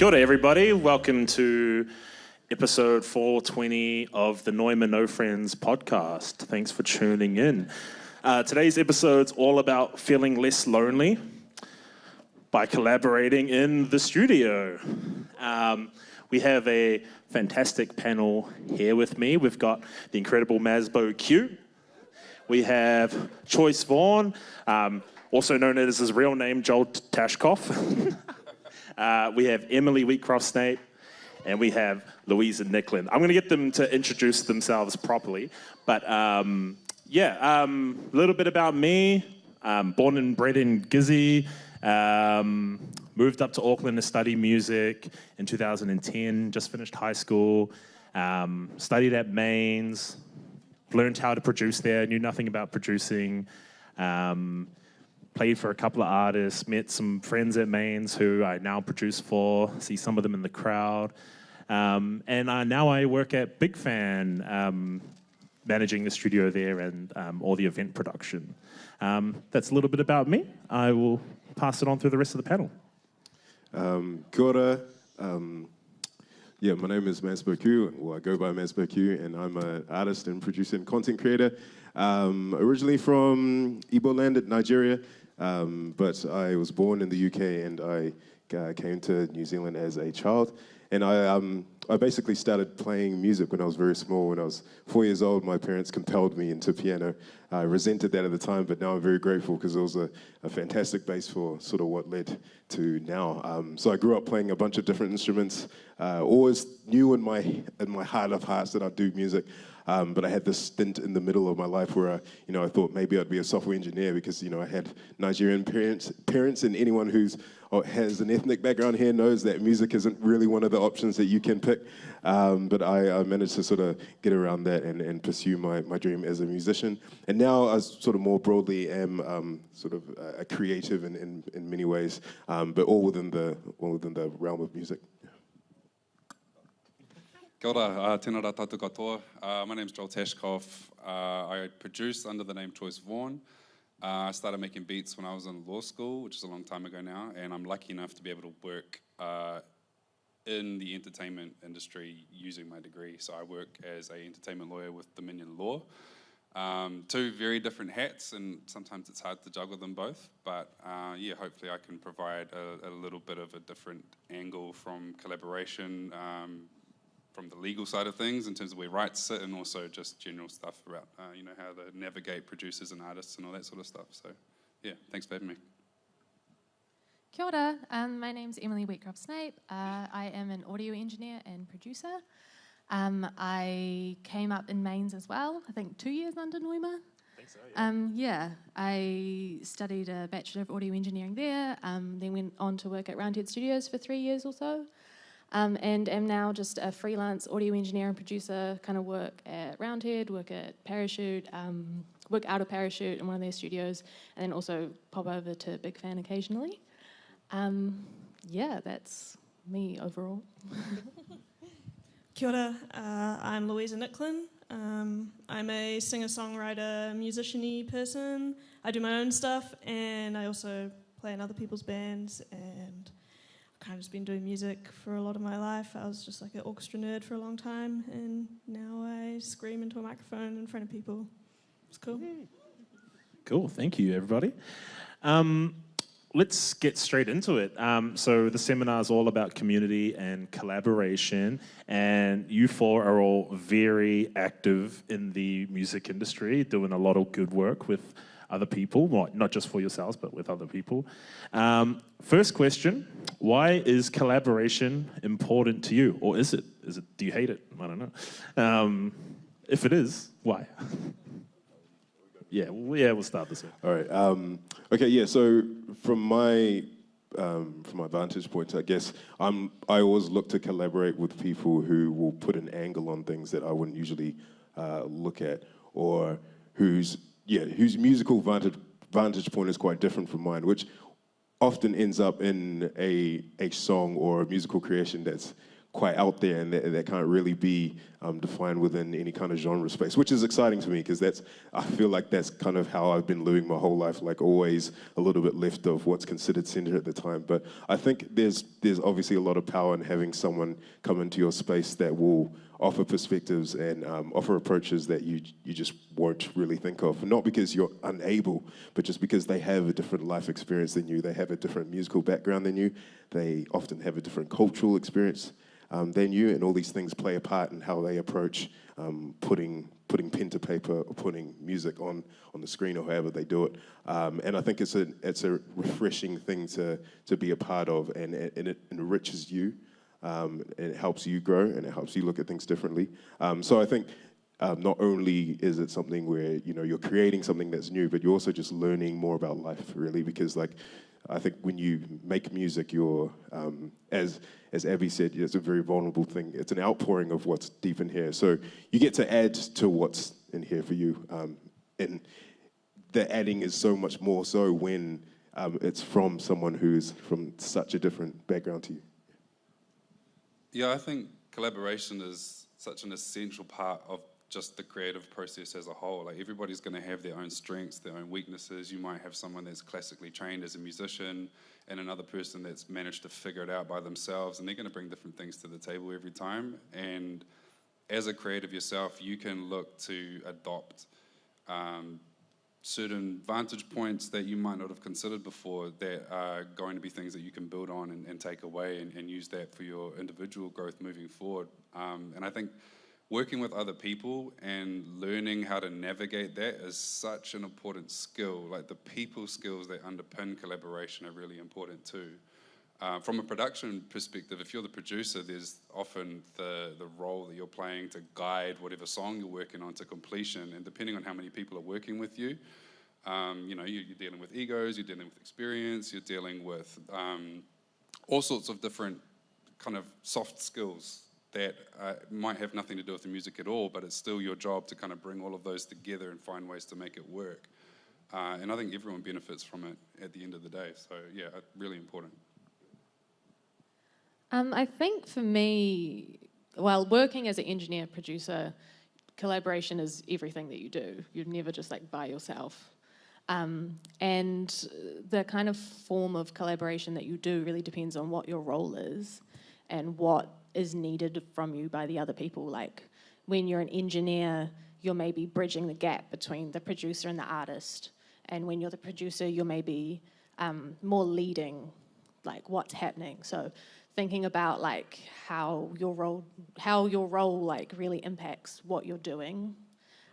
Kia ora, everybody. Welcome to episode 420 of the Noema No Friends podcast. Thanks for tuning in. Today's episode's all about feeling less lonely by collaborating in the studio. We have a fantastic panel here with me. We've got the incredible Mazbou Q. We have choicevaughan, also known as his real name, Joel Tashkoff. We have Emily Wheatcroft Snape, and we have Louisa Nicklin. I'm going to get them to introduce themselves properly, but a little bit about me. Born and bred in Gizzy, moved up to Auckland to study music in 2010, just finished high school, studied at Mains, learned how to produce there, knew nothing about producing, played for a couple of artists, met some friends at Mains who I now produce for, see some of them in the crowd. Now I work at Big Fan, managing the studio there and all the event production. That's a little bit about me. I will pass it on through the rest of the panel. Kia ora. My name is Mazbou Q, or I go by Mazbou Q, and I'm an artist and producer and content creator. Originally from Igbo land, Nigeria, but I was born in the UK and I came to New Zealand as a child. And I basically started playing music when I was very small. When I was 4 years old, my parents compelled me into piano. I resented that at the time, but now I'm very grateful because it was a fantastic base for sort of what led to now. So I grew up playing a bunch of different instruments. Always knew in my heart of hearts that I'd do music. But I had this stint in the middle of my life where I thought maybe I'd be a software engineer because I had Nigerian parents, and anyone who has an ethnic background here knows that music isn't really one of the options that you can pick. But I managed to sort of get around that and pursue my dream as a musician. And now I sort of more broadly am sort of a creative in many ways, but all within the realm of music. Kia ora, tēnā rā tātou katoa. My name's Joel Tashkoff. I produce under the name choicevaughan. I started making beats when I was in law school, which is a long time ago now, and I'm lucky enough to be able to work in the entertainment industry using my degree. So I work as an entertainment lawyer with Dominion Law. Two very different hats, and sometimes it's hard to juggle them both, but hopefully I can provide a little bit of a different angle from collaboration, from the legal side of things in terms of where rights sit, and also just general stuff about how to navigate producers and artists and all that sort of stuff. So thanks for having me. Kia ora, my name's Emily Wheatcroft Snape. I am an audio engineer and producer. I came up in Mains as well, I think 2 years under Noema. I think so, yeah. I studied a Bachelor of Audio Engineering there, then went on to work at Roundhead Studios for 3 years or so. And am now just a freelance audio engineer and producer, kind of work at Roundhead, work at Parachute, work out of Parachute in one of their studios, and then also pop over to Big Fan occasionally. That's me overall. Kia ora, I'm Louisa Nicklin. I'm a singer-songwriter, musician-y person. I do my own stuff, and I also play in other people's bands, and kind of just been doing music for a lot of my life. I was just like an orchestra nerd for a long time, and now I scream into a microphone in front of people. It's cool. Cool, thank you, everybody. Let's get straight into it. So the seminar is all about community and collaboration, and you four are all very active in the music industry, doing a lot of good work with other people, well, not just for yourselves, but with other people. First question, why is collaboration important to you? Or is it? Do you hate it? I don't know. If it is, why? We'll start this way. All right. So from my vantage point, I guess I always look to collaborate with people who will put an angle on things that I wouldn't usually look at, or whose musical vantage point is quite different from mine, which often ends up in a song or a musical creation that's quite out there, and that can't really be defined within any kind of genre space, which is exciting to me, because I feel like that's kind of how I've been living my whole life, like always a little bit left of what's considered center at the time. But I think there's obviously a lot of power in having someone come into your space that will offer perspectives and offer approaches that you just won't really think of. Not because you're unable, but just because they have a different life experience than you. They have a different musical background than you. They often have a different cultural experience than you, and all these things play a part in how they approach putting pen to paper or putting music on the screen, or however they do it. And I think it's a refreshing thing to be a part of, and it enriches you. And it helps you grow, and it helps you look at things differently. So I think not only is it something where you're creating something that's new, but you're also just learning more about life, really. Because I think when you make music, you're as Abby said, it's a very vulnerable thing. It's an outpouring of what's deep in here. So you get to add to what's in here for you, and the adding is so much more so when it's from someone who's from such a different background to you. Yeah, I think collaboration is such an essential part of just the creative process as a whole. Like, everybody's going to have their own strengths, their own weaknesses. You might have someone that's classically trained as a musician and another person that's managed to figure it out by themselves, and they're going to bring different things to the table every time. And as a creative yourself, you can look to adopt certain vantage points that you might not have considered before, that are going to be things that you can build on and take away and use that for your individual growth moving forward. And I think working with other people and learning how to navigate that is such an important skill. Like, the people skills that underpin collaboration are really important too. From a production perspective, if you're the producer, there's often the role that you're playing to guide whatever song you're working on to completion. And depending on how many people are working with you, you're dealing with egos, you're dealing with experience, you're dealing with all sorts of different kind of soft skills that might have nothing to do with the music at all, but it's still your job to kind of bring all of those together and find ways to make it work. And I think everyone benefits from it at the end of the day. So yeah, really important. I think for me, while working as an engineer producer, collaboration is everything that you do. You're never just by yourself. And the kind of form of collaboration that you do really depends on what your role is and what is needed from you by the other people. Like, when you're an engineer, you're maybe bridging the gap between the producer and the artist. And when you're the producer, you're maybe more leading, what's happening. So thinking about how your role really impacts what you're doing,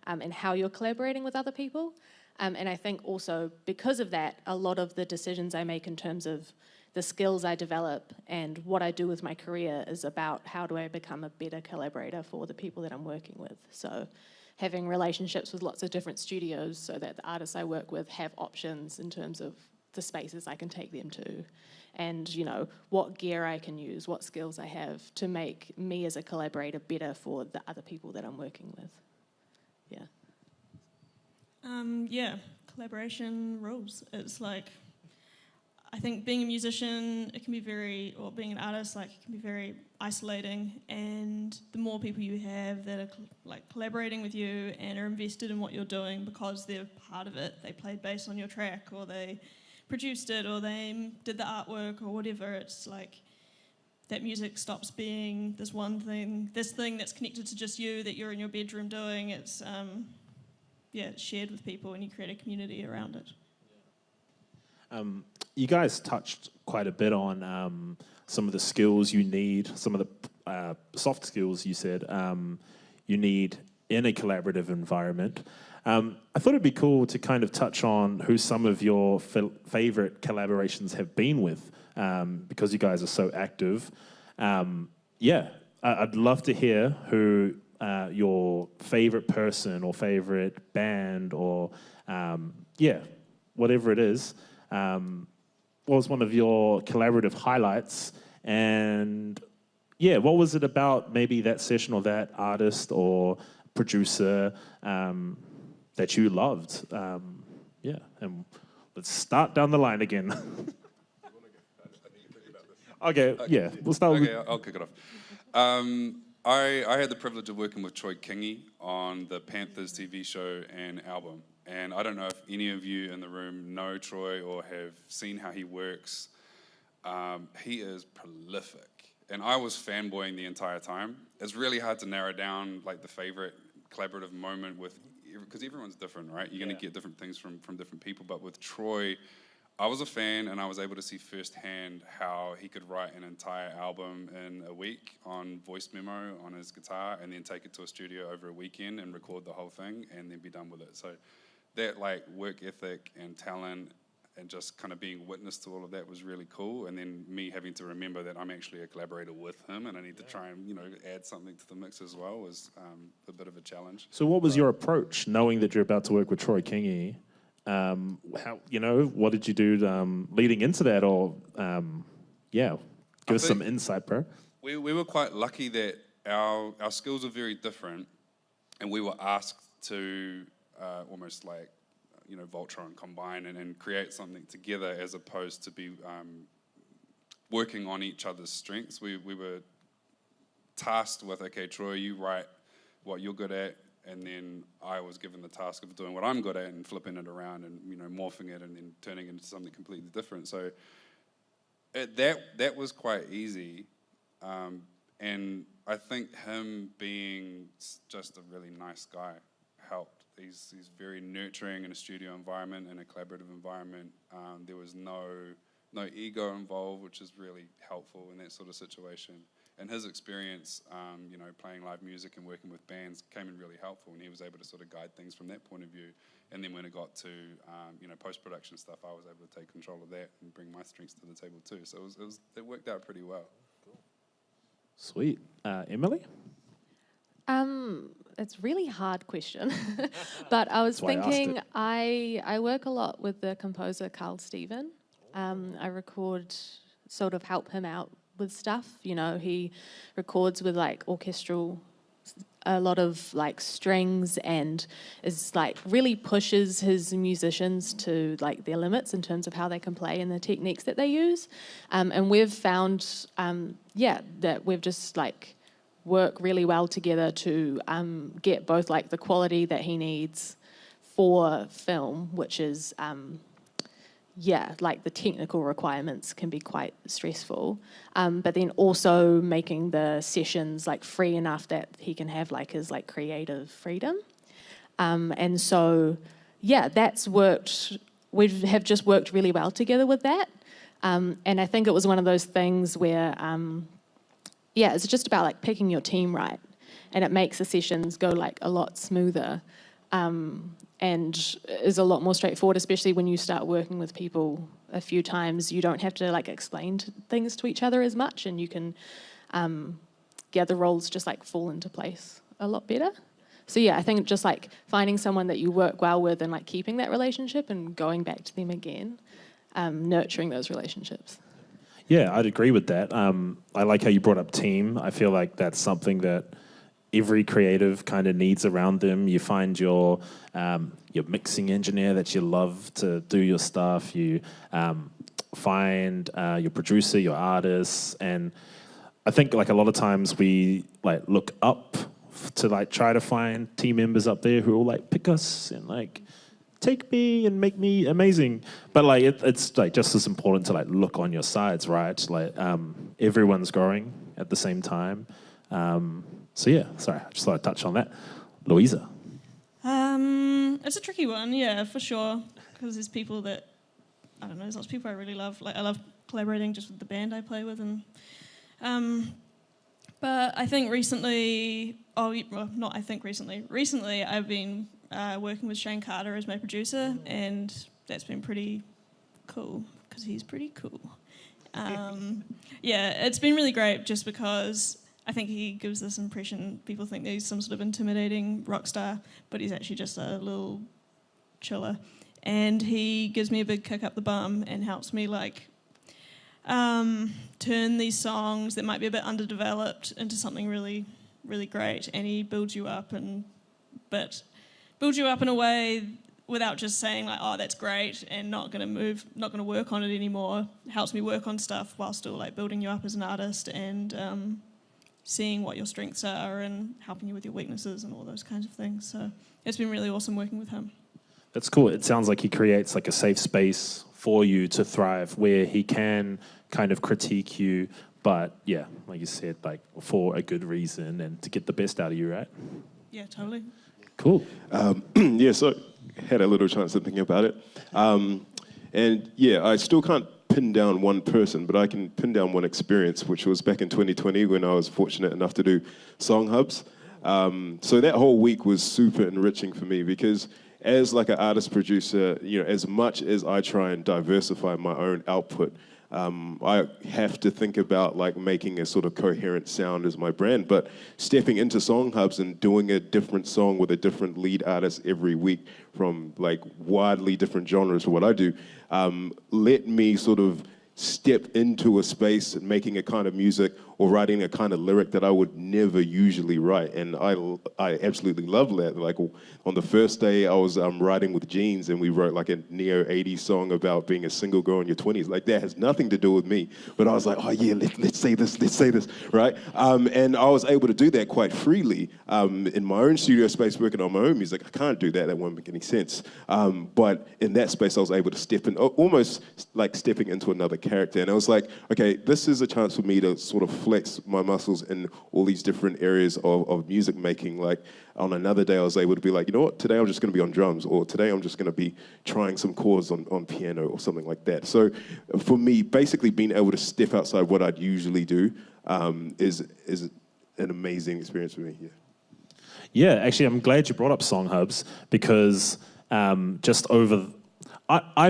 and how you're collaborating with other people. And I think also because of that, a lot of the decisions I make in terms of the skills I develop and what I do with my career is about how do I become a better collaborator for the people that I'm working with. So having relationships with lots of different studios so that the artists I work with have options in terms of the spaces I can take them to, and what gear I can use, what skills I have to make me as a collaborator better for the other people that I'm working with. Collaboration rules. It's I think being a musician, it can be or being an artist, it can be very isolating. And the more people you have that are collaborating with you and are invested in what you're doing because they're part of it, they played bass on your track, or they produced it, or they did the artwork, or whatever. It's that music stops being this thing that's connected to just you, that you're in your bedroom doing. It's it's shared with people, and you create a community around it. You guys touched quite a bit on some of the skills you need, some of the soft skills you said you need in a collaborative environment. I thought it'd be cool to kind of touch on who some of your favorite collaborations have been with, because you guys are so active. I'd love to hear who your favorite person or favorite band or whatever it is. What was one of your collaborative highlights? And what was it about maybe that session or that artist or producer that you loved? And let's start down the line again. Okay, we'll start with... I'll kick it off. I had the privilege of working with Troy Kingi on the Panthers TV show and album. And I don't know if any of you in the room know Troy or have seen how he works. He is prolific. And I was fanboying the entire time. It's really hard to narrow down like the favorite collaborative moment with, because everyone's different, right? You're going to get different things from different people. But with Troy, I was a fan, and I was able to see firsthand how he could write an entire album in a week on voice memo on his guitar, and then take it to a studio over a weekend and record the whole thing, and then be done with it. So that like work ethic and talent and just kind of being witness to all of that was really cool. And then me having to remember that I'm actually a collaborator with him, and I need to try and add something to the mix as well was a bit of a challenge. So what was your approach, knowing that you're about to work with Troy Kingi? What did you do leading into that, or give us some insight, bro. We were quite lucky that our skills are very different, and we were asked to almost like Voltron combine and create something together, as opposed to be working on each other's strengths. We were tasked with, okay, Troy, you write what you're good at, and then I was given the task of doing what I'm good at and flipping it around and morphing it and then turning it into something completely different. So that was quite easy, and I think him being just a really nice guy helped. He's very nurturing in a studio environment and a collaborative environment. There was no ego involved, which is really helpful in that sort of situation. And his experience, playing live music and working with bands came in really helpful, and he was able to sort of guide things from that point of view. And then when it got to, post-production stuff, I was able to take control of that and bring my strengths to the table too. So it worked out pretty well. Cool. Sweet. Emily? It's a really hard question, but I was thinking I work a lot with the composer Carl Steven. I record, sort of help him out with stuff. He records with like orchestral, a lot of like strings, and is like really pushes his musicians to like their limits in terms of how they can play and the techniques that they use. And we've found, that we've just like work really well together to get both like the quality that he needs for film, which is like the technical requirements can be quite stressful, but then also making the sessions like free enough that he can have like his like creative freedom. And so that's worked. We have just worked really well together with that, and I think it was one of those things where it's just about like picking your team right, and it makes the sessions go like a lot smoother, and is a lot more straightforward, especially when you start working with people a few times. You don't have to like explain things to each other as much, and you can the roles just like fall into place a lot better. So I think just like finding someone that you work well with and like keeping that relationship and going back to them again, nurturing those relationships. Yeah, I'd agree with that. I like how you brought up team. I feel like that's something that every creative kind of needs around them. You find your mixing engineer that you love to do your stuff. You find your producer, your artists, and I think like a lot of times we like look up to like try to find team members up there who will like pick us and like take me and make me amazing. But like it's like just as important to like look on your sides, right? Like everyone's growing at the same time. Sorry, I just thought I'd touch on that. Louisa? It's a tricky one, for sure, because there's people that, I don't know, there's lots of people I really love. Like I love collaborating just with the band I play with, and but I think recently I've been working with Shane Carter as my producer, and that's been pretty cool, because he's pretty cool. It's been really great just because I think he gives this impression, people think that he's some sort of intimidating rock star, but he's actually just a little chiller. And he gives me a big kick up the bum and helps me like turn these songs that might be a bit underdeveloped into something really, really great. And he builds you up in a way without just saying like, oh, that's great, and not going to work on it anymore. Helps me work on stuff while still like building you up as an artist, and seeing what your strengths are and helping you with your weaknesses and all those kinds of things. So it's been really awesome working with him. That's cool. It sounds like he creates like a safe space for you to thrive where he can kind of critique you, but yeah, like you said, like for a good reason and to get the best out of you, right? Yeah, totally. Cool. Yeah, so had a little chance of thinking about it. And yeah, I still can't pin down one person, but I can pin down one experience, which was back in 2020 when I was fortunate enough to do Song Hubs. So that whole week was super enriching for me because as like an artist producer, you know, as much as I try and diversify my own output, I have to think about like making a sort of coherent sound as my brand, but stepping into Song Hubs and doing a different song with a different lead artist every week from like widely different genres for what I do, let me sort of step into a space and making a kind of music or writing a kind of lyric that I would never usually write. And I absolutely love that. Like on the first day I was writing with Jeans and we wrote like a neo 80s song about being a single girl in your 20s. Like that has nothing to do with me. But I was like, oh yeah, let's say this, right? And I was able to do that quite freely in my own studio space working on my own music. I can't do that. That won't make any sense. But in that space I was able to step in, almost like stepping into another character. And I was like, okay, this is a chance for me to sort of flex my muscles in all these different areas of music making. Like on another day I was able to be like, you know what, today I'm just going to be on drums, or today I'm just going to be trying some chords on piano or something like that. So for me, basically being able to step outside what I'd usually do is an amazing experience for me. Yeah, actually I'm glad you brought up Song Hubs because I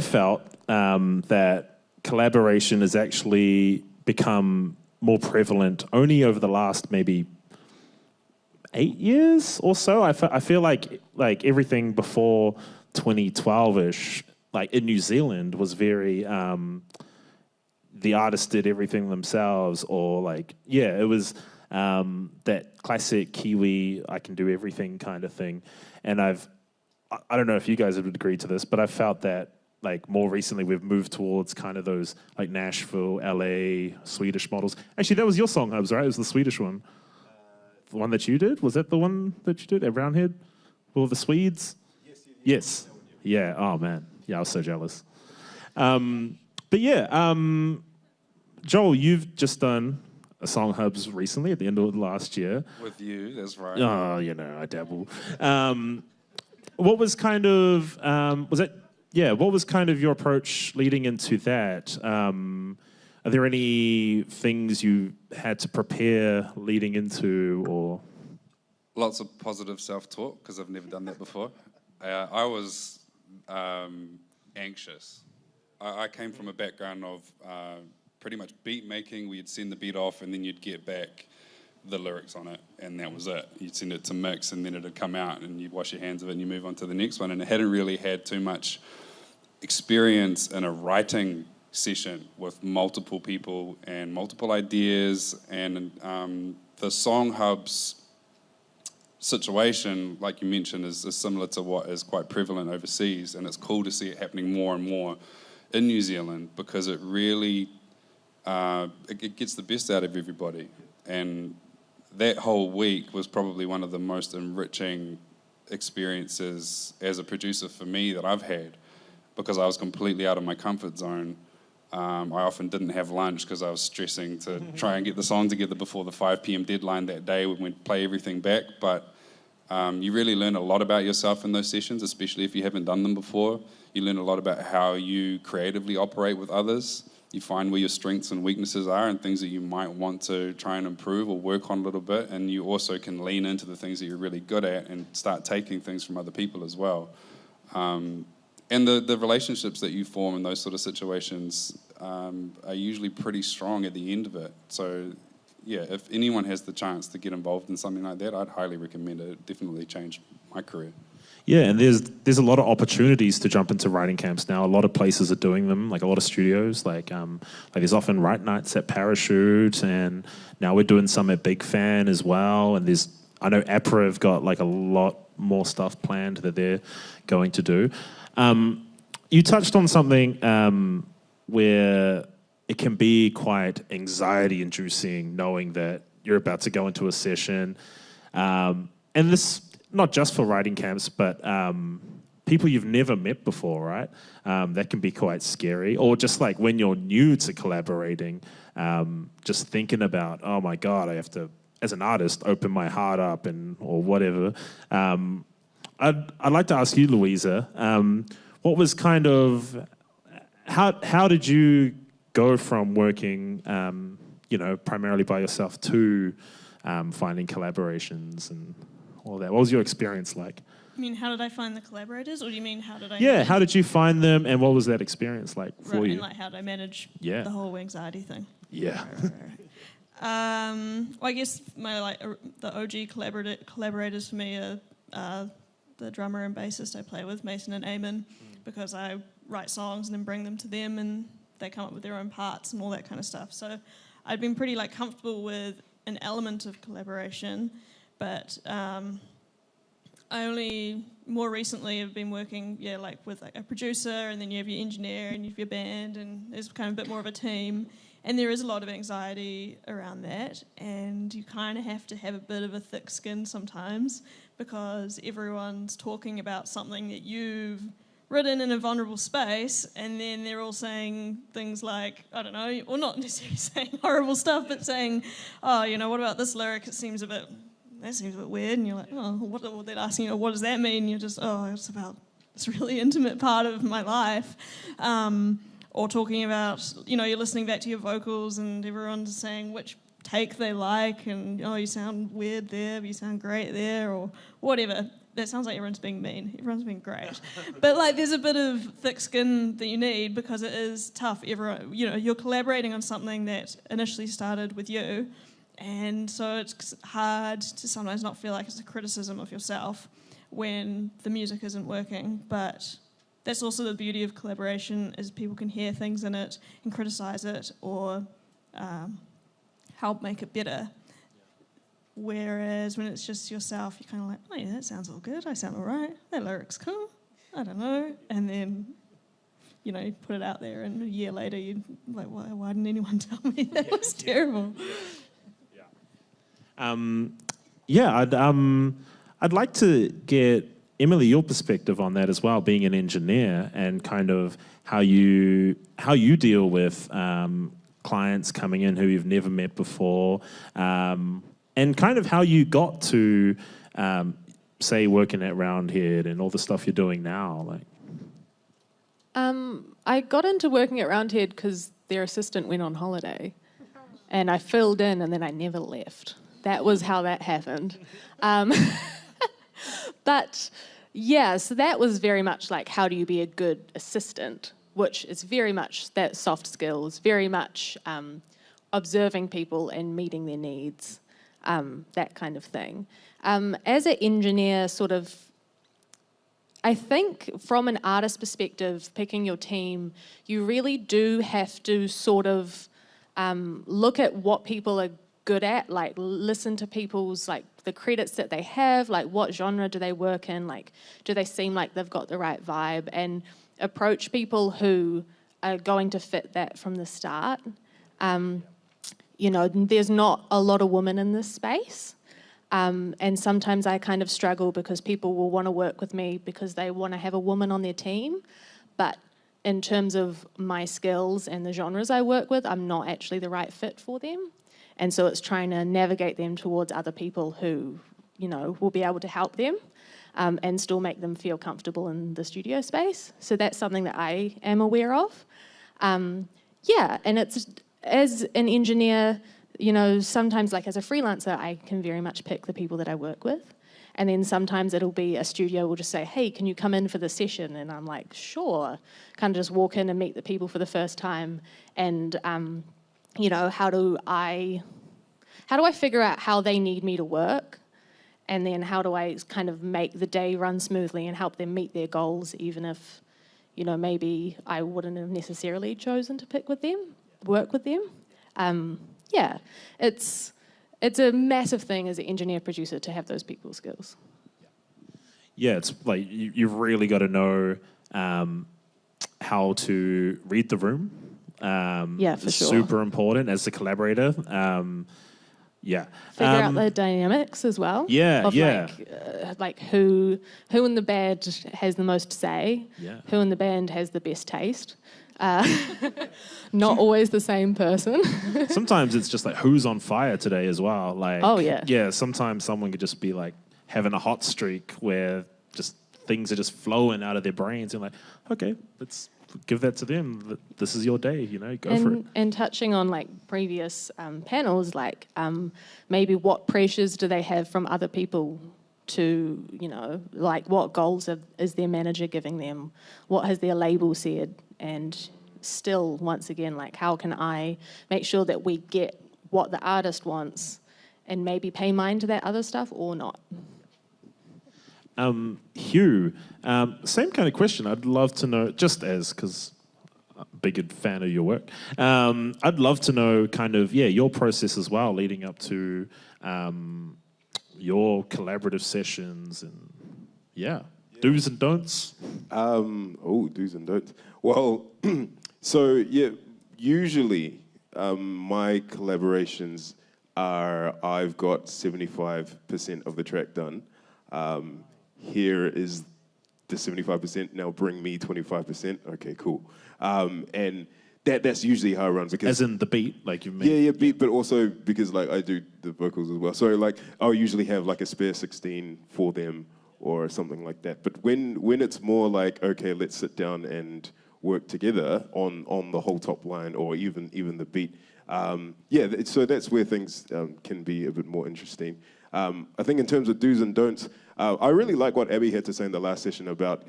felt that collaboration has actually become more prevalent only over the last maybe 8 years or so. I feel like everything before 2012-ish, like in New Zealand, was very the artists did everything themselves, or like it was that classic Kiwi I can do everything kind of thing. And I don't know if you guys would agree to this, but I felt that like more recently we've moved towards kind of those like Nashville, LA, Swedish models. Actually, that was your Song Hubs, right? It was the Swedish one. The one that you did? Was that the one that you did at Roundhead? Or the Swedes? Yes. Yeah, oh man. Yeah, I was so jealous. But yeah, Joel, you've just done a Song Hubs recently at the end of last year. With you, that's right. Oh, you know, I dabble. What was kind of, what was kind of your approach leading into that? Are there any things you had to prepare leading into, or? Lots of positive self-talk, because I've never done that before. I was anxious. I came from a background of pretty much beat making. We'd send the beat off, and then you'd get back the lyrics on it, and that was it. You'd send it to mix, and then it'd come out, and you'd wash your hands of it, and you move on to the next one. And it hadn't really had too much experience in a writing session with multiple people and multiple ideas. And the Song Hubs situation, like you mentioned, is similar to what is quite prevalent overseas, and it's cool to see it happening more and more in New Zealand because it really it gets the best out of everybody. And that whole week was probably one of the most enriching experiences as a producer for me that I've had, because I was completely out of my comfort zone. I often didn't have lunch because I was stressing to try and get the song together before the 5 p.m. deadline that day when we'd play everything back. But you really learn a lot about yourself in those sessions, especially if you haven't done them before. You learn a lot about how you creatively operate with others. You find where your strengths and weaknesses are and things that you might want to try and improve or work on a little bit. And you also can lean into the things that you're really good at and start taking things from other people as well. And the relationships that you form in those sort of situations are usually pretty strong at the end of it. So, yeah, if anyone has the chance to get involved in something like that, I'd highly recommend it. It definitely changed my career. Yeah, and there's a lot of opportunities to jump into writing camps now. A lot of places are doing them, like a lot of studios. Like there's often write nights at Parachute, and now we're doing some at Big Fan as well. And I know APRA have got like a lot more stuff planned that they're going to do. You touched on something where it can be quite anxiety-inducing knowing that you're about to go into a session. And this, not just for writing camps, but people you've never met before, right? That can be quite scary. Or just like when you're new to collaborating, just thinking about, oh my God, I have to, as an artist, open my heart up or whatever. I'd like to ask you, Louisa, what was kind of, how did you go from working, primarily by yourself to finding collaborations and all that? What was your experience like? You mean how did I find the collaborators, or do you mean how did I? Yeah, how did you find them, and what was that experience like for you? And like how did I manage the whole anxiety thing? Yeah. Well, I guess the OG collaborators for me are the drummer and bassist I play with, Mason and Eamon, because I write songs and then bring them to them, and they come up with their own parts and all that kind of stuff. So I'd been pretty comfortable with an element of collaboration, but I only more recently have been working, with a producer, and then you have your engineer and you have your band, and there's kind of a bit more of a team. And there is a lot of anxiety around that, and you kind of have to have a bit of a thick skin sometimes, because everyone's talking about something that you've written in a vulnerable space, and then they're all saying things like, I don't know, or not necessarily saying horrible stuff, but saying, oh, what about this lyric? That seems a bit weird. And you're like, oh, what they're asking, what does that mean? And you're just, oh, it's about this really intimate part of my life. Or talking about, you're listening back to your vocals and everyone's saying which take they like, and, oh, you sound weird there, but you sound great there, or whatever. That sounds like everyone's being mean. Everyone's being great. But, there's a bit of thick skin that you need, because it is tough. Everyone, you're collaborating on something that initially started with you, and so it's hard to sometimes not feel like it's a criticism of yourself when the music isn't working, but that's also the beauty of collaboration, is people can hear things in it and criticise it, or help make it better. Whereas when it's just yourself, you're kind of like, oh yeah, that sounds all good, I sound all right, that lyric's cool, I don't know. And then, you put it out there, and a year later you're like, why didn't anyone tell me that was terrible? I'd like to get Emily, your perspective on that as well, being an engineer, and kind of how you deal with clients coming in who you've never met before, and kind of how you got to, say, working at Roundhead and all the stuff you're doing now. I got into working at Roundhead because their assistant went on holiday, and I filled in, and then I never left. That was how that happened. But yeah, so that was very much like, how do you be a good assistant, which is very much that soft skills, very much observing people and meeting their needs, that kind of thing. As an engineer, I think from an artist perspective, picking your team, you really do have to look at what people are good at, listen to people's the credits that they have, what genre do they work in, do they seem like they've got the right vibe, and approach people who are going to fit that from the start. There's not a lot of women in this space, and sometimes I kind of struggle because people will want to work with me because they want to have a woman on their team, but in terms of my skills and the genres I work with, I'm not actually the right fit for them. And so it's trying to navigate them towards other people who, will be able to help them and still make them feel comfortable in the studio space. So that's something that I am aware of. And it's, as an engineer, sometimes as a freelancer, I can very much pick the people that I work with. And then sometimes it'll be a studio will just say, hey, can you come in for the session? And I'm like, sure. Kind of just walk in and meet the people for the first time, and how do I figure out how they need me to work, and then how do I kind of make the day run smoothly and help them meet their goals, even if, maybe I wouldn't have necessarily chosen to work with them. It's a massive thing as an engineer producer to have those people skills. Yeah, it's you've really got to know how to read the room. For sure. Super important as a collaborator. Yeah. Figure out the dynamics as well. Yeah, of yeah. Like who in the band has the most say, Yeah. who in the band has the best taste. Not always the same person. Sometimes it's just like who's on fire today as well. Like, Oh, yeah. Yeah, sometimes someone could just be like having a hot streak where just things are just flowing out of their brains and like, okay, let's give that to them. This is your day, go for it. And touching on like previous panels, like maybe what pressures do they have from other people to, like what goals is their manager giving them? What has their label said? And still, once again, like how can I make sure that we get what the artist wants and maybe pay mind to that other stuff or not? Hugh, same kind of question. I'd love to know, just because I'm a big fan of your work, I'd love to know kind of, your process as well leading up to your collaborative sessions and, do's and don'ts. Do's and don'ts. Well, so, usually my collaborations are I've got 75% of the track done. Here is the 75%, now bring me 25%. Okay, cool. And that's usually how I run. Because as in the beat, like you mean? Yeah, beat, but also because like I do the vocals as well. So like I'll usually have like a spare 16 for them or something like that. But when it's more like, okay, let's sit down and work together on the whole top line or even the beat, so that's where things can be a bit more interesting. I think in terms of do's and don'ts, I really like what Abby had to say in the last session about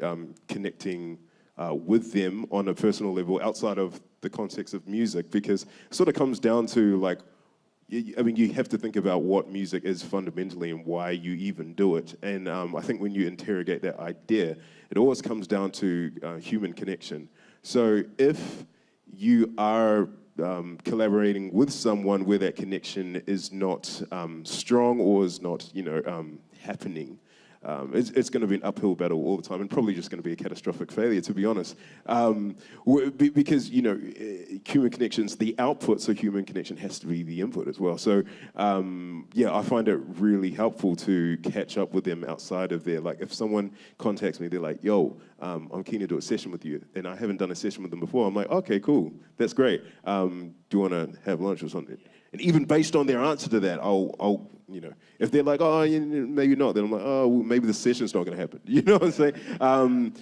connecting with them on a personal level outside of the context of music, because it sort of comes down to like, you have to think about what music is fundamentally and why you even do it. And I think when you interrogate that idea, it always comes down to human connection. So if you are collaborating with someone where that connection is not strong or is not, happening, it's going to be an uphill battle all the time and probably just going to be a catastrophic failure, to be honest. Because, human connections, the output, so human connection has to be the input as well. So, I find it really helpful to catch up with them outside of there. Like, if someone contacts me, they're like, yo, I'm keen to do a session with you, and I haven't done a session with them before. I'm like, okay, cool, that's great. Do you want to have lunch or something? And even based on their answer to that, I'll if they're like, oh, maybe not, then I'm like, oh, well, maybe the session's not going to happen. You know what I'm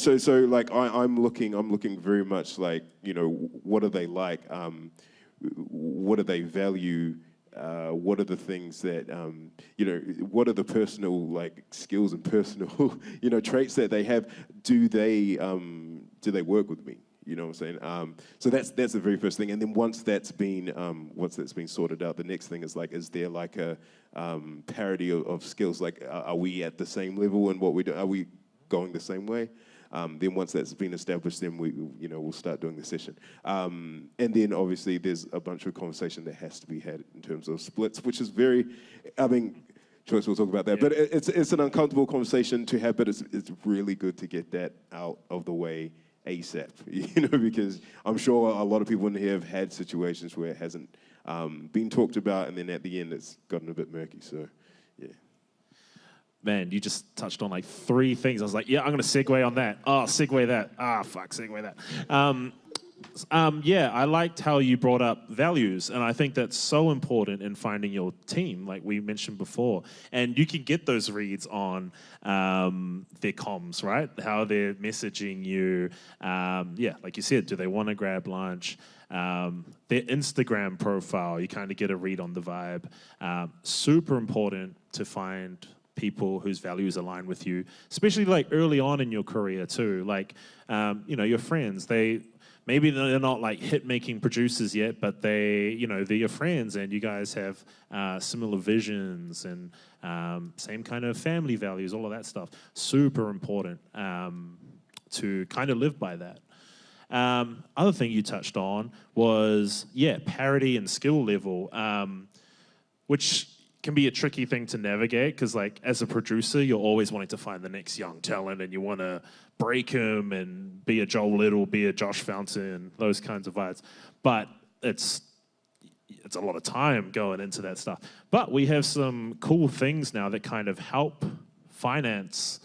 saying? So like, I'm looking very much like, what are they like? What do they value? What are the things that, what are the personal like skills and personal, traits that they have? Do they work with me? You know what I'm saying? So that's the very first thing. And then once that's been sorted out, the next thing is like, is there like a parity of skills? Like, are we at the same level in what we do? Are we going the same way? Then once that's been established, then we'll start doing the session. And then obviously there's a bunch of conversation that has to be had in terms of splits, which is very, Choice will talk about that, but it's an uncomfortable conversation to have, but it's really good to get that out of the way ASAP, because I'm sure a lot of people in here have had situations where it hasn't been talked about, and then at the end it's gotten a bit murky. So, yeah. Man, you just touched on like 3 things. I was like, I'm going to segue on that. Oh, segue that. Segue that. I liked how you brought up values, and I think that's so important in finding your team, like we mentioned before. And you can get those reads on their comms, right? How they're messaging you. Like you said, do they want to grab lunch? Their Instagram profile, you kind of get a read on the vibe. Super important to find people whose values align with you, especially like early on in your career too. Like, your friends, maybe they're not like hit-making producers yet, but they're your friends, and you guys have similar visions and same kind of family values, all of that stuff. Super important to kind of live by that. Other thing you touched on was, parity and skill level, which can be a tricky thing to navigate, because like as a producer, you're always wanting to find the next young talent, and you want to break him and be a Joel Little, be a Josh Fountain, those kinds of vibes. But it's a lot of time going into that stuff. But we have some cool things now that kind of help finance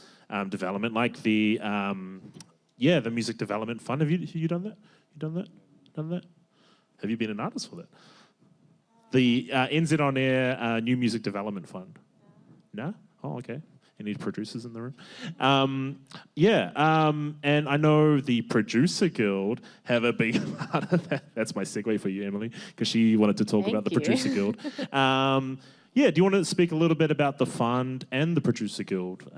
development, like the Music Development Fund. Have you done that? You done that? Done that? Have you been an artist for that? The NZ On Air New Music Development Fund. No? Oh, okay. Any producers in the room? And I know the Producer Guild have a big part of that. That's my segue for you, Emily, because she wanted to talk about the Producer Guild. Do you want to speak a little bit about the fund and the Producer Guild?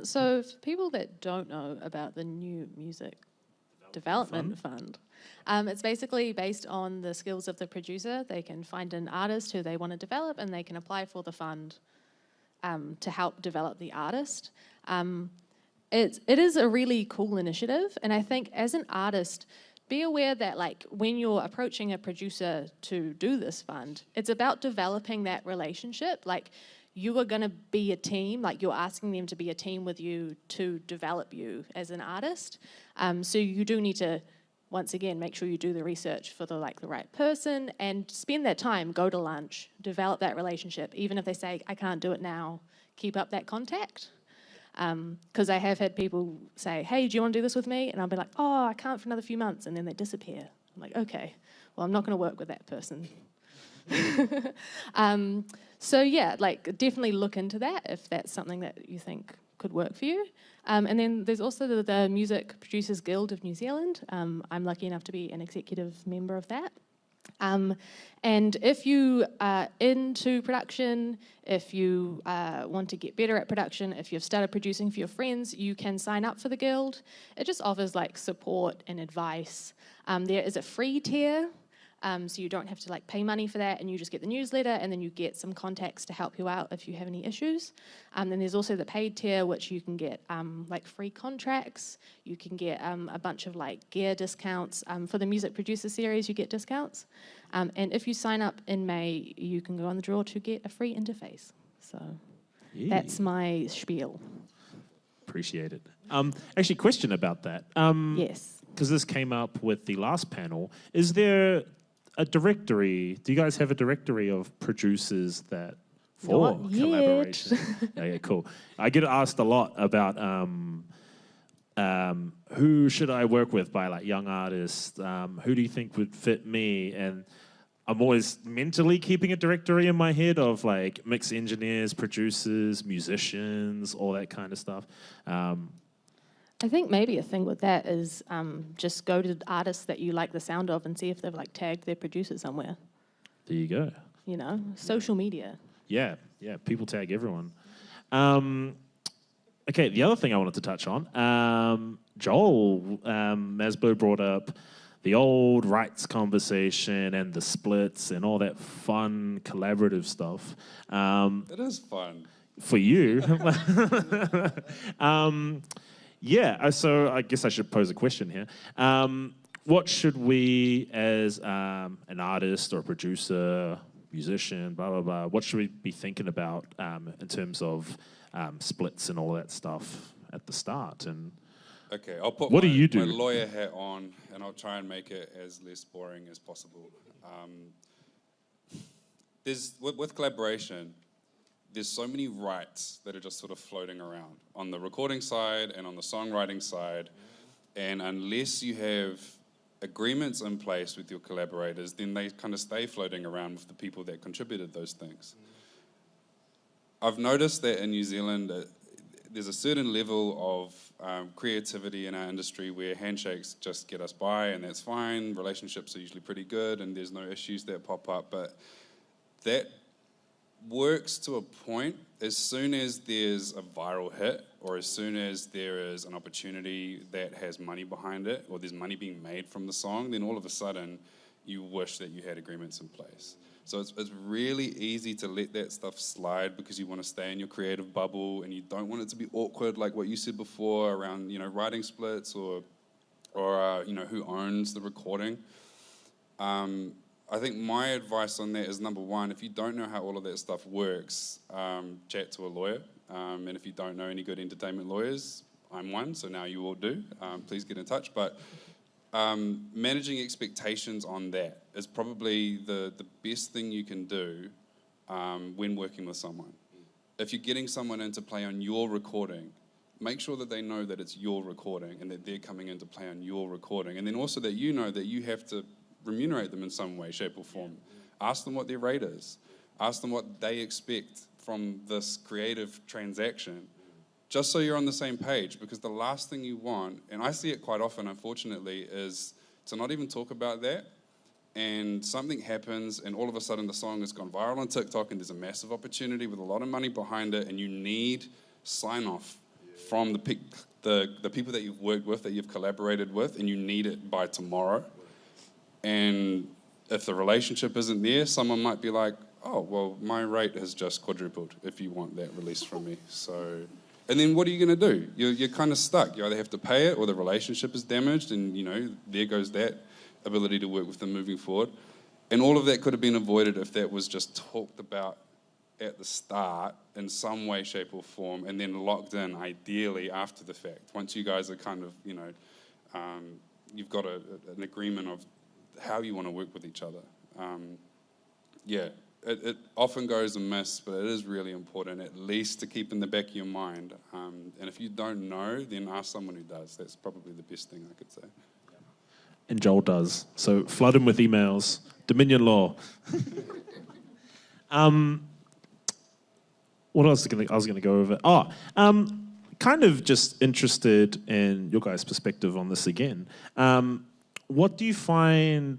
So for people that don't know about the New Music Development Fund, it's basically based on the skills of the producer. They can find an artist who they want to develop and they can apply for the fund to help develop the artist. It is a really cool initiative, and I think as an artist, be aware that like when you're approaching a producer to do this fund, it's about developing that relationship. Like you are going to be a team, like you're asking them to be a team with you to develop you as an artist. So you do need to, once again, make sure you do the research for the right person and spend that time, go to lunch, develop that relationship. Even if they say, I can't do it now, keep up that contact. Because I have had people say, hey, do you want to do this with me? And I'll be like, oh, I can't for another few months. And then they disappear. I'm like, okay, well, I'm not going to work with that person. Definitely look into that if that's something that you think could work for you. And then there's also the Music Producers Guild of New Zealand. I'm lucky enough to be an executive member of that. And if you are into production, if you want to get better at production, if you've started producing for your friends, you can sign up for the guild. It just offers support and advice. There is a free tier. So you don't have to pay money for that, and you just get the newsletter, and then you get some contacts to help you out if you have any issues. Then there's also the paid tier, which you can get free contracts. You can get a bunch of gear discounts. For the music producer series, you get discounts. And if you sign up in May, you can go on the draw to get a free interface. So that's my spiel. Appreciate it. Actually, question about that. Yes. Because this came up with the last panel. Is there a directory? Do you guys have a directory of producers that for Not collaboration? Yeah, cool. I get asked a lot about who should I work with by young artists? Who do you think would fit me? And I'm always mentally keeping a directory in my head of mix engineers, producers, musicians, all that kind of stuff. I think maybe a thing with that is just go to artists that you like the sound of and see if they've tagged their producer somewhere. There you go. Social media. Yeah, people tag everyone. Okay, the other thing I wanted to touch on, Joel, Mazbou brought up the old rights conversation and the splits and all that fun collaborative stuff. It is fun. For you. So I guess I should pose a question here. What should we, as an artist or a producer, musician, blah, blah, blah, what should we be thinking about in terms of splits and all that stuff at the start? And okay, I'll put what do you do? My lawyer hat on, and I'll try and make it as less boring as possible. With collaboration, there's so many rights that are just sort of floating around on the recording side and on the songwriting side. And unless you have agreements in place with your collaborators, then they kind of stay floating around with the people that contributed those things. I've noticed that in New Zealand, there's a certain level of creativity in our industry where handshakes just get us by, and that's fine. Relationships are usually pretty good, and there's no issues that pop up. But that works to a point. As soon as there's a viral hit, or as soon as there is an opportunity that has money behind it, or there's money being made from the song, then all of a sudden you wish that you had agreements in place. So it's really easy to let that stuff slide because you want to stay in your creative bubble and you don't want it to be awkward, like what you said before around writing splits or who owns the recording. I think my advice on that is, number one, if you don't know how all of that stuff works, chat to a lawyer. And if you don't know any good entertainment lawyers, I'm one, so now you all do. Please get in touch. But managing expectations on that is probably the best thing you can do when working with someone. If you're getting someone in to play on your recording, make sure that they know that it's your recording and that they're coming in to play on your recording. And then also that you know that you have to remunerate them in some way, shape or form. Ask them what their rate is. Ask them what they expect from this creative transaction, just so you're on the same page. Because the last thing you want, and I see it quite often, unfortunately, is to not even talk about that. And something happens, and all of a sudden the song has gone viral on TikTok, and there's a massive opportunity with a lot of money behind it, and you need sign-off from the people that you've worked with, that you've collaborated with, and you need it by tomorrow. And if the relationship isn't there, someone might be like, oh, well, my rate has just quadrupled if you want that released from me. So, and then what are you going to do? You're kind of stuck. You either have to pay it or the relationship is damaged, and, you know, there goes that ability to work with them moving forward. And all of that could have been avoided if that was just talked about at the start in some way, shape or form, and then locked in ideally after the fact. Once you guys are kind of, you know, you've got an agreement of how you want to work with each other. It often goes amiss, but it is really important at least to keep in the back of your mind. And if you don't know, then ask someone who does. That's probably the best thing I could say. And Joel does. So flood him with emails. Dominion law. What else I was going to go over? Kind of just interested in your guys' perspective on this again. What do you find?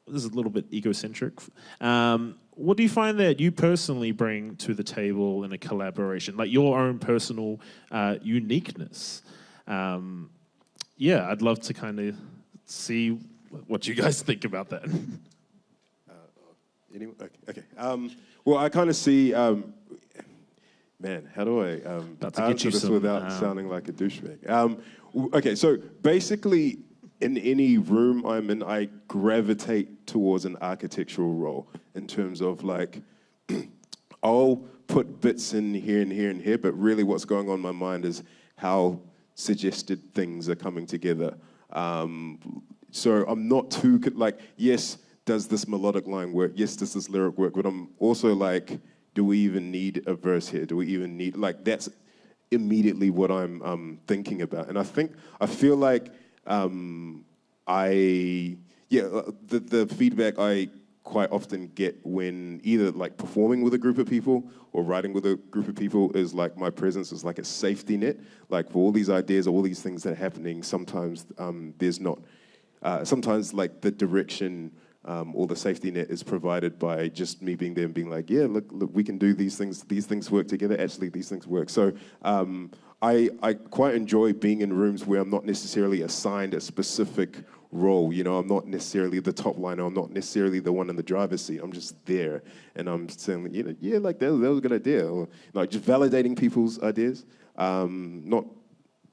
This is a little bit egocentric. What do you find that you personally bring to the table in a collaboration, like your own personal uniqueness? I'd love to kind of see what you guys think about that. Okay. Well, I kind of see. Man, how do I answer this without sounding like a douchebag? Okay, so basically, in any room I'm in, I gravitate towards an architectural role in terms of like, I'll put bits in here and here and here, but really what's going on in my mind is how suggested things are coming together. So I'm not too, like, yes, does this melodic line work? Yes, does this lyric work? But I'm also like, do we even need a verse here? Do we even need, like, that's immediately what I'm thinking about. And I feel like the feedback I quite often get when either like performing with a group of people or writing with a group of people is like my presence is like a safety net. Like for all these ideas, all these things that are happening, sometimes there's not, sometimes like the direction or the safety net is provided by just me being there and being like, yeah, look, we can do these things work together. Actually, these things work. So I quite enjoy being in rooms where I'm not necessarily assigned a specific role. You know, I'm not necessarily the top liner. I'm not necessarily the one in the driver's seat. I'm just there, and I'm saying, you know, yeah, like that was a good idea, or like just validating people's ideas, not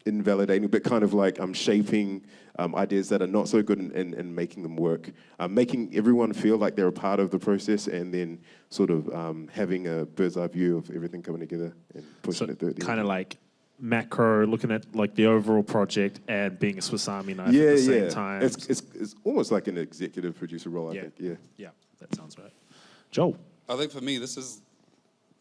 invalidating, but kind of like I'm shaping ideas that are not so good and making them work, making everyone feel like they're a part of the process, and then sort of having a bird's eye view of everything coming together and pushing it through. Kind of like macro, looking at like the overall project and being a Swiss Army knife at the same time. It's almost like an executive producer role, I think. Yeah, that sounds right. Joel? I think for me, this is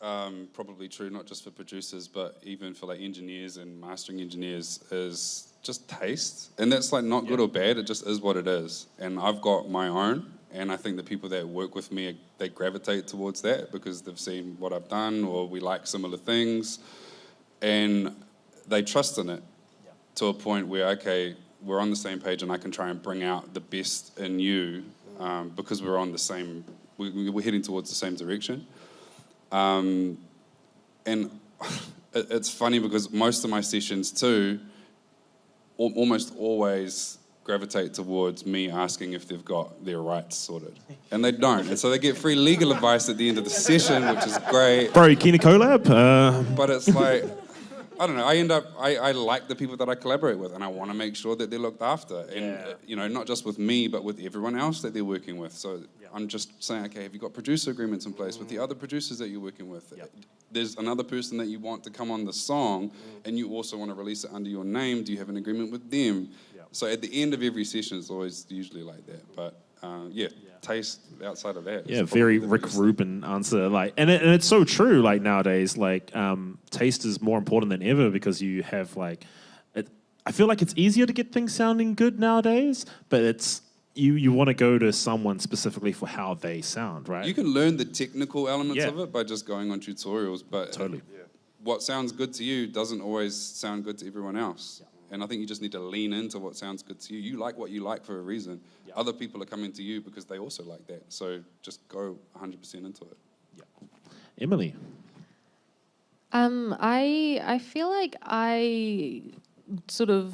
probably true, not just for producers, but even for like engineers and mastering engineers, is just taste. And that's like not good or bad, it just is what it is. And I've got my own, and I think the people that work with me, they gravitate towards that because they've seen what I've done or we like similar things. And they trust in it to a point where, okay, we're on the same page and I can try and bring out the best in you because we're on the same, we're heading towards the same direction. And it's funny because most of my sessions too almost always gravitate towards me asking if they've got their rights sorted. And they don't. And so they get free legal advice at the end of the session, which is great. Bro, you keen to collab? But it's like, I don't know, I like the people that I collaborate with, and I want to make sure that they're looked after. And, you know, not just with me, but with everyone else that they're working with. So I'm just saying, okay, have you got producer agreements in place with the other producers that you're working with? There's another person that you want to come on the song, and you also want to release it under your name. Do you have an agreement with them? So at the end of every session, it's always usually like that. But taste outside of that. Yeah, very Rick Rubin answer. Like, and it's so true. Like nowadays, like taste is more important than ever because you have like, I feel like it's easier to get things sounding good nowadays, but it's you want to go to someone specifically for how they sound, right? You can learn the technical elements of it by just going on tutorials, but totally. What sounds good to you doesn't always sound good to everyone else. And I think you just need to lean into what sounds good to you. You like what you like for a reason. Other people are coming to you because they also like that. So just go 100% into it. Emily? I feel like I sort of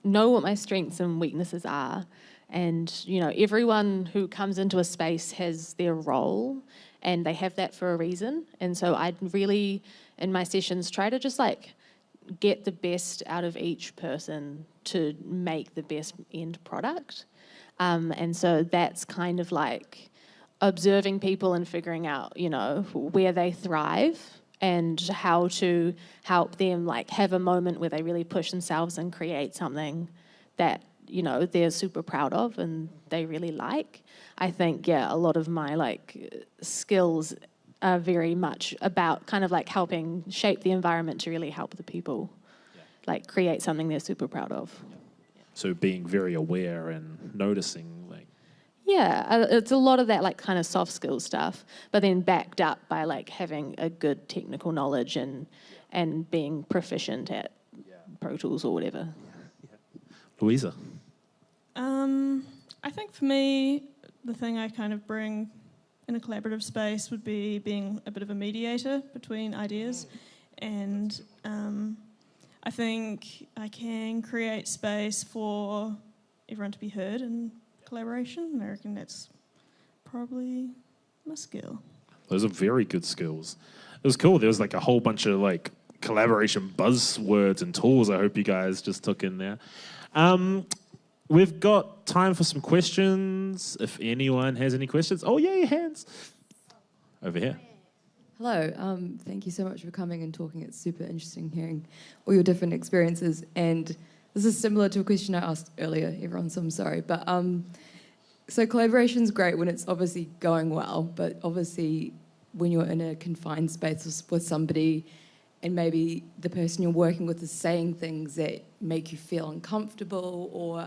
know what my strengths and weaknesses are. And, everyone who comes into a space has their role and they have that for a reason. And so I'd really, in my sessions, try to just get the best out of each person to make the best end product. And so that's kind of like observing people and figuring out, where they thrive and how to help them have a moment where they really push themselves and create something that, they're super proud of and they really like. I think, a lot of my skills are very much about kind of helping shape the environment to really help the people create something they're super proud of. So being very aware and noticing, it's a lot of that kind of soft skills stuff, but then backed up by having a good technical knowledge and being proficient at Pro Tools or whatever. Louisa? I think for me, the thing I kind of bring in a collaborative space would be being a bit of a mediator between ideas, and I think I can create space for everyone to be heard in collaboration, and I reckon that's probably my skill. Those are very good skills. It was cool. There was a whole bunch of collaboration buzzwords and tools I hope you guys just took in there. We've got time for some questions. If anyone has any questions. Oh, yeah, your hands. Over here. Hello. Thank you so much for coming and talking. It's super interesting hearing all your different experiences. And this is similar to a question I asked earlier, everyone, so I'm sorry. But so collaboration's great when it's obviously going well, but obviously when you're in a confined space with somebody and maybe the person you're working with is saying things that make you feel uncomfortable or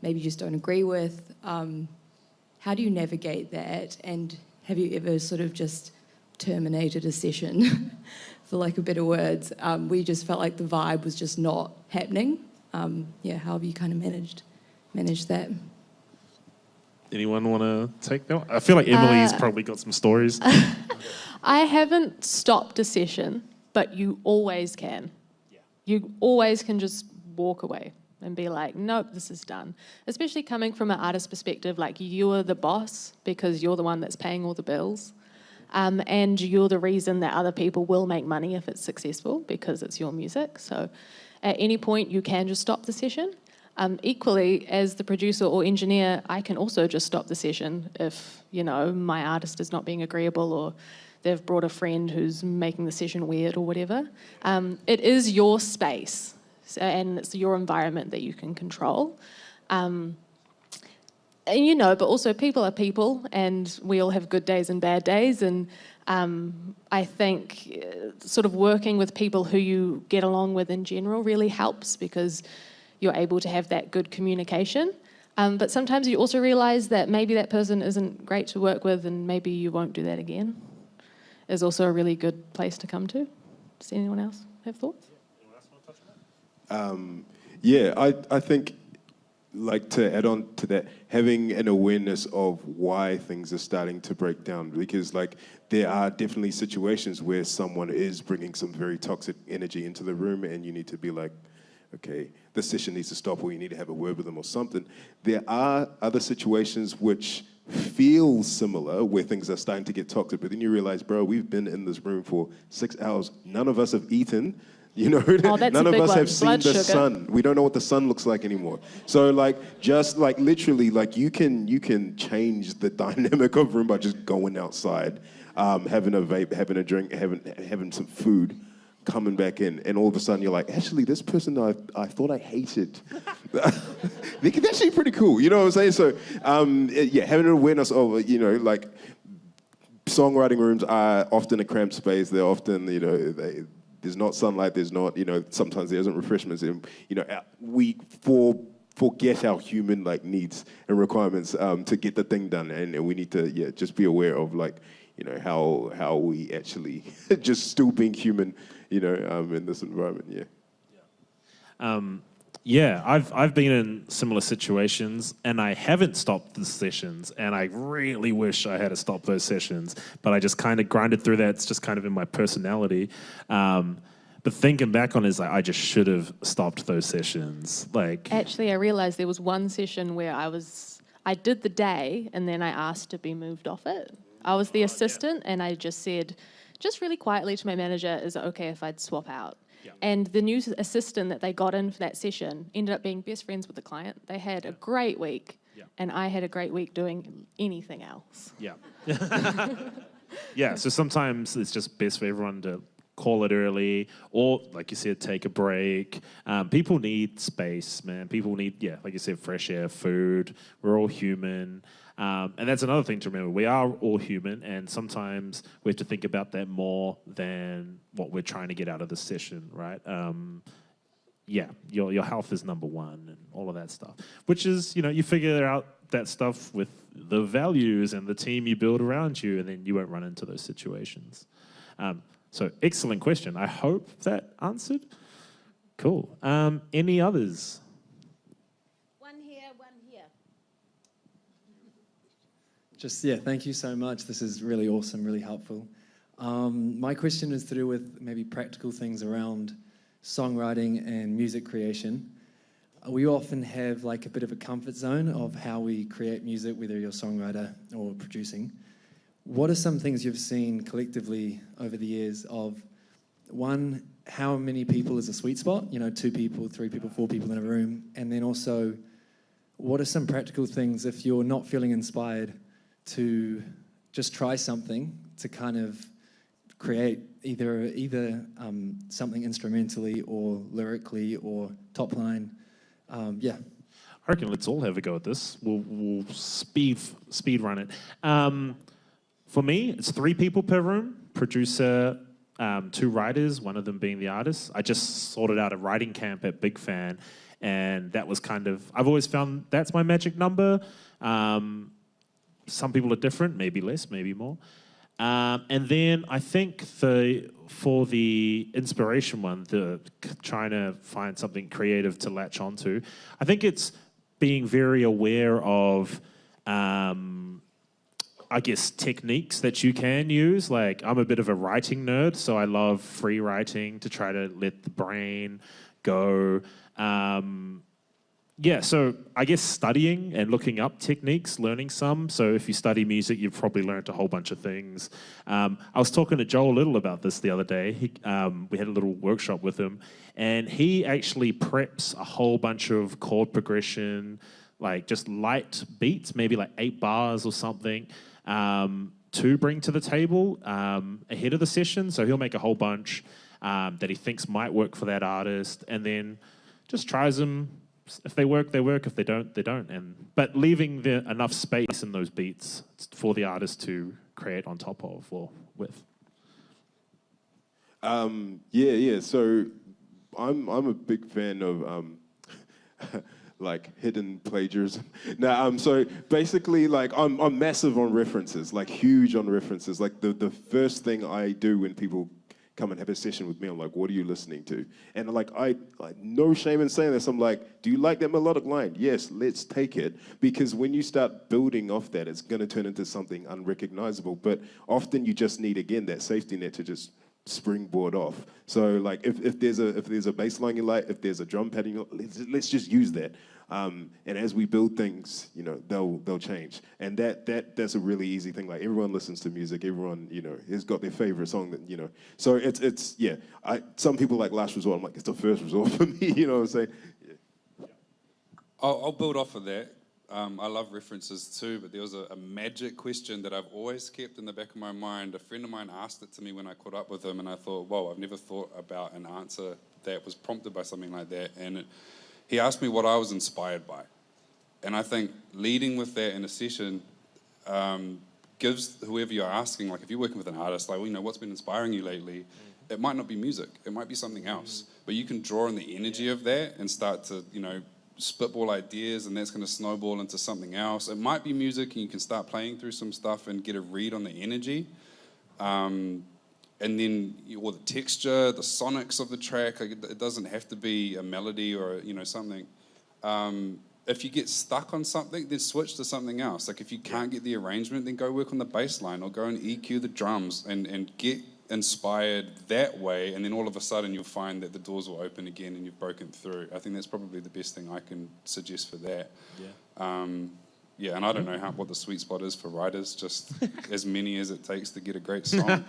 maybe you just don't agree with, how do you navigate that? And have you ever sort of just terminated a session, for lack of better words, where you just felt like the vibe was just not happening? How have you kind of managed that? Anyone want to take that one? I feel like Emily's probably got some stories. I haven't stopped a session, but you always can. You always can just walk away and be like, nope, this is done. Especially coming from an artist perspective, you're the boss because you're the one that's paying all the bills. And you're the reason that other people will make money if it's successful because it's your music. So at any point you can just stop the session. Equally, as the producer or engineer, I can also just stop the session if, my artist is not being agreeable or they've brought a friend who's making the session weird or whatever. It is your space and it's your environment that you can control. And, but also people are people and we all have good days and bad days. And I think sort of working with people who you get along with in general really helps because you're able to have that good communication. But sometimes you also realise that maybe that person isn't great to work with and maybe you won't do that again. Is also a really good place to come to. Does anyone else have thoughts? Anyone else want to touch on that? I think, to add on to that, having an awareness of why things are starting to break down, because there are definitely situations where someone is bringing some very toxic energy into the room and you need to be okay, the session needs to stop or you need to have a word with them or something. There are other situations which feel similar where things are starting to get toxic, but then you realize, bro, we've been in this room for 6 hours. None of us have eaten. None of us have seen the sun. We don't know what the sun looks like anymore. So literally, you can change the dynamic of room by just going outside, having a vape, having a drink, having some food, coming back in, and all of a sudden you're like, actually, this person I thought I hated, they can actually pretty cool, you know what I'm saying? So, having an awareness of, like, songwriting rooms are often a cramped space. They're often, there's not sunlight, there's not, sometimes there isn't refreshments, and, we forget our human, like, needs and requirements to get the thing done, and we need to, just be aware of, like, how we actually just still being human, in this environment, I've been in similar situations, and I haven't stopped the sessions, and I really wish I had stopped those sessions, but I just kind of grinded through that. It's just kind of in my personality. But thinking back on it, I just should have stopped those sessions. Actually, I realised there was one session where I did the day, and then I asked to be moved off it. I was the assistant, and I just said, just really quietly to my manager, is it okay if I'd swap out? Yeah. And the new assistant that they got in for that session ended up being best friends with the client. They had a great week, and I had a great week doing anything else. Yeah. So sometimes it's just best for everyone to call it early, or, like you said, take a break. People need space, man. People need, like you said, fresh air, food. We're all human. And that's another thing to remember. We are all human, and sometimes we have to think about that more than what we're trying to get out of the session, right? Your health is number one and all of that stuff, which is, you figure out that stuff with the values and the team you build around you, and then you won't run into those situations. So excellent question. I hope that answered. Cool. Any others? Thank you so much. This is really awesome, really helpful. My question is to do with maybe practical things around songwriting and music creation. We often have like a bit of a comfort zone of how we create music, whether you're a songwriter or producing. What are some things you've seen collectively over the years of, one, how many people is a sweet spot? 2 people, 3 people, 4 people in a room. And then also, what are some practical things if you're not feeling inspired to just try something to kind of create either something instrumentally or lyrically or top line? I reckon let's all have a go at this. We'll speed run it. For me, it's 3 people per room, producer, 2 writers, one of them being the artist. I just sorted out a writing camp at Big Fan, and that was I've always found that's my magic number. Some people are different, maybe less, maybe more. And then I think for the inspiration one, trying to find something creative to latch onto, I think it's being very aware of, techniques that you can use. Like, I'm a bit of a writing nerd, so I love free writing to try to let the brain go. So I guess studying and looking up techniques, learning some. So if you study music, you've probably learned a whole bunch of things. I was talking to Joel Little about this the other day. We had a little workshop with him, and he actually preps a whole bunch of chord progression, like just light beats, maybe like 8 bars or something, to bring to the table ahead of the session. So he'll make a whole bunch that he thinks might work for that artist, and then just tries them. If they work, they work. If they don't, they don't. But leaving enough space in those beats for the artist to create on top of or with. So I'm a big fan of like hidden plagiarism. So basically, like I'm massive on references, like huge on references. Like the first thing I do when people come and have a session with me, I'm like, what are you listening to? And I no shame in saying this. I'm like, do you like that melodic line? Yes, let's take it. Because when you start building off that, it's going to turn into something unrecognizable. But often you just need, again, that safety net to just springboard off. So like if there's a bass line you like, if there's a drum pattern, let's just use that. And as we build things, they'll change. And that's a really easy thing. Like, everyone listens to music. Everyone, has got their favorite song that, So it's some people like last resort. I'm like, it's the first resort for me. You know what I'm saying? I'll build off of that. I love references too, but there was a magic question that I've always kept in the back of my mind. A friend of mine asked it to me when I caught up with him, and I thought, whoa, I've never thought about an answer that was prompted by something like that. And he asked me what I was inspired by. And I think leading with that in a session gives whoever you're asking, like if you're working with an artist, like, well, you know, what's been inspiring you lately? It might not be music, it might be something else. But you can draw on the energy of that and start to, you know, spitball ideas, and that's going to snowball into something else. It might be music, and you can start playing through some stuff and get a read on the energy. And then, or the texture, the sonics of the track. Like it doesn't have to be a melody or, you know, something. If you get stuck on something, then switch to something else. Like if you can't get the arrangement, then go work on the bass line or go and EQ the drums and get inspired that way, and then all of a sudden you'll find that the doors will open again and you've broken through. I think that's probably the best thing I can suggest for that. Yeah, and I don't know what the sweet spot is for writers, just as many as it takes to get a great song.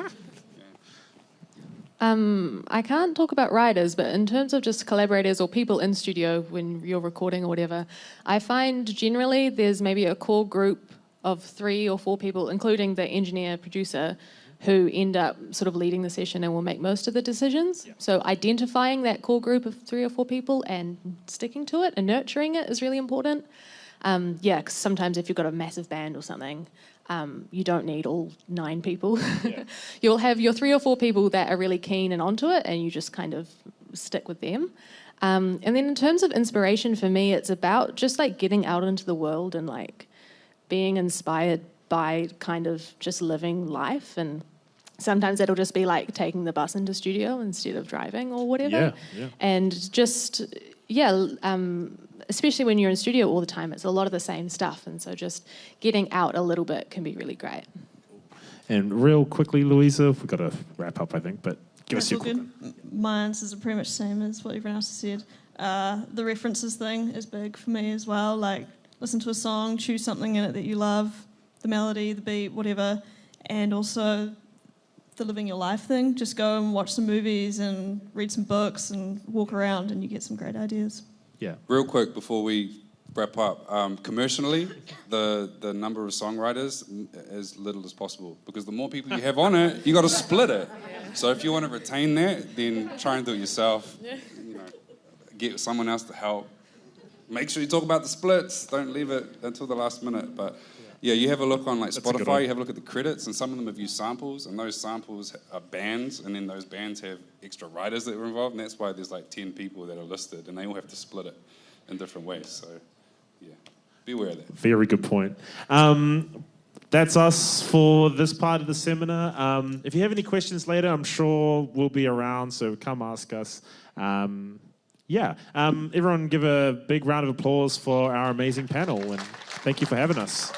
I can't talk about writers, but in terms of just collaborators or people in studio when you're recording or whatever, I find generally there's maybe a core group of 3 or 4 people, including the engineer, producer, who end up sort of leading the session and will make most of the decisions. Yeah. So identifying that core group of 3 or 4 people and sticking to it and nurturing it is really important. Because sometimes if you've got a massive band or something, you don't need all 9 people. Yeah. You'll have your 3 or 4 people that are really keen and onto it, and you just kind of stick with them. And then in terms of inspiration, for me, it's about just like getting out into the world and like being inspired by kind of just living life. And sometimes it'll just be like taking the bus into studio instead of driving or whatever. Yeah. And just, especially when you're in studio all the time, it's a lot of the same stuff. And so just getting out a little bit can be really great. And real quickly, Louisa, we've got to wrap up, I think, but give us your quick. My answers are pretty much the same as what everyone else has said. The references thing is big for me as well. Like, listen to a song, choose something in it that you love, the melody, the beat, whatever, and also the living your life thing. Just go and watch some movies and read some books and walk around, and you get some great ideas. Yeah. Real quick before we wrap up, commercially, the number of songwriters as little as possible, because the more people you have on it, you got to split it. So if you want to retain that, then try and do it yourself. You know, get someone else to help. Make sure you talk about the splits. Don't leave it until the last minute. But yeah, you have a look on like Spotify, you have a look at the credits, and some of them have used samples, and those samples are bands, and then those bands have extra writers that were involved, and that's why there's like 10 people that are listed, and they all have to split it in different ways. So yeah, be aware of that. Very good point. That's us for this part of the seminar. If you have any questions later, I'm sure we'll be around, so come ask us. Everyone give a big round of applause for our amazing panel, and thank you for having us.